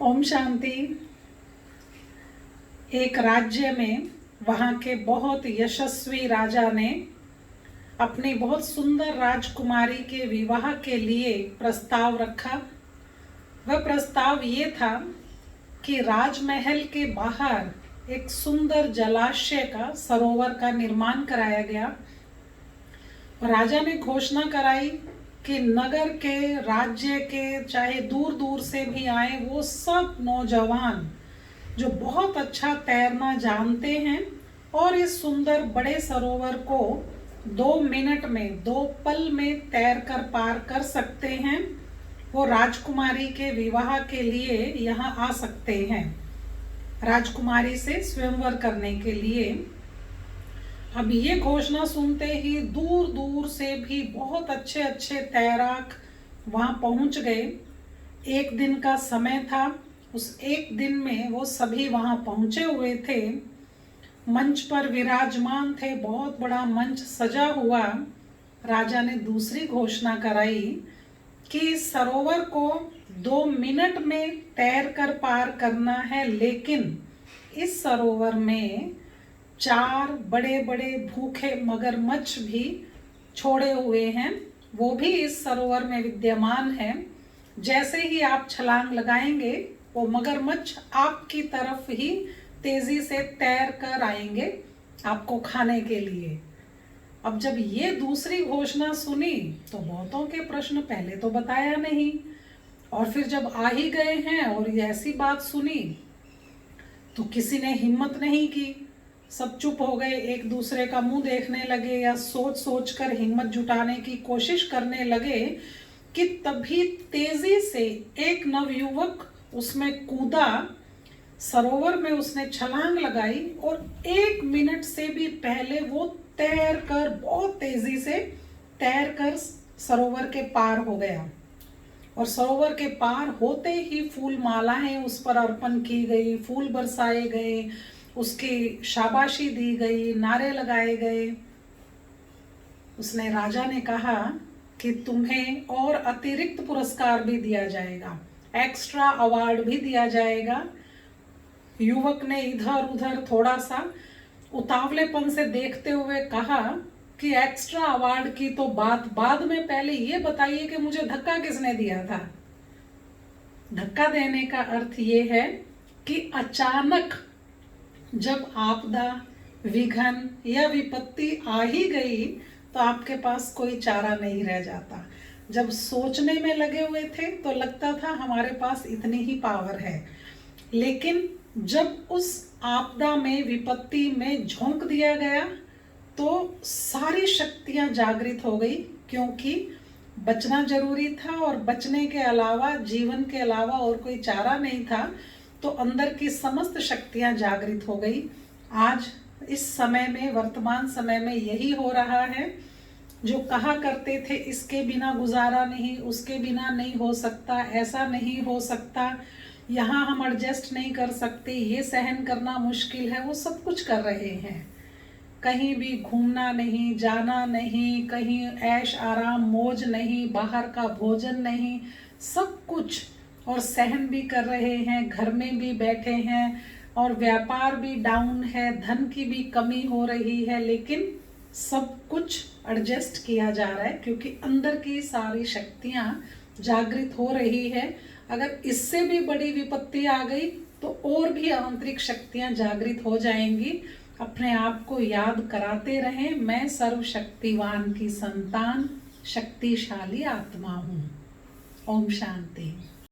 ओम शांति। एक राज्य में वहाँ के बहुत यशस्वी राजा ने अपनी बहुत सुंदर राजकुमारी के विवाह के लिए प्रस्ताव रखा। वह प्रस्ताव ये था कि राजमहल के बाहर एक सुंदर जलाशय का सरोवर का निर्माण कराया गया। राजा ने घोषणा कराई कि नगर के, राज्य के, चाहे दूर दूर से भी आए, वो सब नौजवान जो बहुत अच्छा तैरना जानते हैं और इस सुंदर बड़े सरोवर को 2 मिनट में, 2 पल में तैर कर पार कर सकते हैं, वो राजकुमारी के विवाह के लिए यहाँ आ सकते हैं, राजकुमारी से स्वयंवर करने के लिए। अब ये घोषणा सुनते ही दूर दूर से भी बहुत अच्छे अच्छे तैराक वहाँ पहुँच गए। एक दिन का समय था। उस एक दिन में वो सभी वहाँ पहुँचे हुए थे। मंच पर विराजमान थे, बहुत बड़ा मंच सजा हुआ। राजा ने दूसरी घोषणा कराई कि इस सरोवर को 2 मिनट में तैर कर पार करना है, लेकिन इस सरोवर में 4 बड़े बड़े भूखे मगरमच्छ भी छोड़े हुए हैं, वो भी इस सरोवर में विद्यमान है। जैसे ही आप छलांग लगाएंगे, वो मगरमच्छ आपकी तरफ ही तेजी से तैर कर आएंगे आपको खाने के लिए। अब जब ये दूसरी घोषणा सुनी तो बहुतों के प्रश्न, पहले तो बताया नहीं, और फिर जब आ ही गए हैं और ये ऐसी बात सुनी तो किसी ने हिम्मत नहीं की। सब चुप हो गए, एक दूसरे का मुंह देखने लगे या सोच सोच कर हिम्मत जुटाने की कोशिश करने लगे कि तभी तेजी से एक नवयुवक उसमें कूदा, सरोवर में उसने छलांग लगाई और 1 मिनट से भी पहले वो तैर कर, बहुत तेजी से तैर कर सरोवर के पार हो गया। और सरोवर के पार होते ही फूल मालाएं उस पर अर्पण की गई, फूल बरसाए गए, उसकी शाबाशी दी गई, नारे लगाए गए। उसने, राजा ने कहा कि तुम्हें और अतिरिक्त पुरस्कार भी दिया जाएगा, एक्स्ट्रा अवार्ड भी दिया जाएगा। युवक ने इधर उधर थोड़ा सा उतावलेपन से देखते हुए कहा कि एक्स्ट्रा अवार्ड की तो बात बाद में, पहले ये बताइए कि मुझे धक्का किसने दिया था। धक्का देने का अर्थ ये है कि अचानक जब आपदा, विघन या विपत्ति आ ही गई तो आपके पास कोई चारा नहीं रह जाता। जब सोचने में लगे हुए थे तो लगता था हमारे पास इतनी ही पावर है, लेकिन जब उस आपदा में, विपत्ति में झोंक दिया गया तो सारी शक्तियां जागृत हो गई, क्योंकि बचना जरूरी था और बचने के अलावा, जीवन के अलावा और कोई चारा नहीं था। तो अंदर की समस्त शक्तियां जागृत हो गई। आज इस समय में, वर्तमान समय में यही हो रहा है। जो कहा करते थे इसके बिना गुजारा नहीं, उसके बिना नहीं हो सकता, ऐसा नहीं हो सकता, यहाँ हम एडजस्ट नहीं कर सकते, ये सहन करना मुश्किल है, वो सब कुछ कर रहे हैं। कहीं भी घूमना नहीं, जाना नहीं, कहीं ऐश आराम मौज नहीं, बाहर का भोजन नहीं, सब कुछ, और सहन भी कर रहे हैं, घर में भी बैठे हैं, और व्यापार भी डाउन है, धन की भी कमी हो रही है, लेकिन सब कुछ एडजस्ट किया जा रहा है क्योंकि अंदर की सारी शक्तियां जागृत हो रही है। अगर इससे भी बड़ी विपत्ति आ गई तो और भी आंतरिक शक्तियां जागृत हो जाएंगी। अपने आप को याद कराते रहें, मैं सर्वशक्तिवान की संतान, शक्तिशाली आत्मा हूँ। ओम शांति।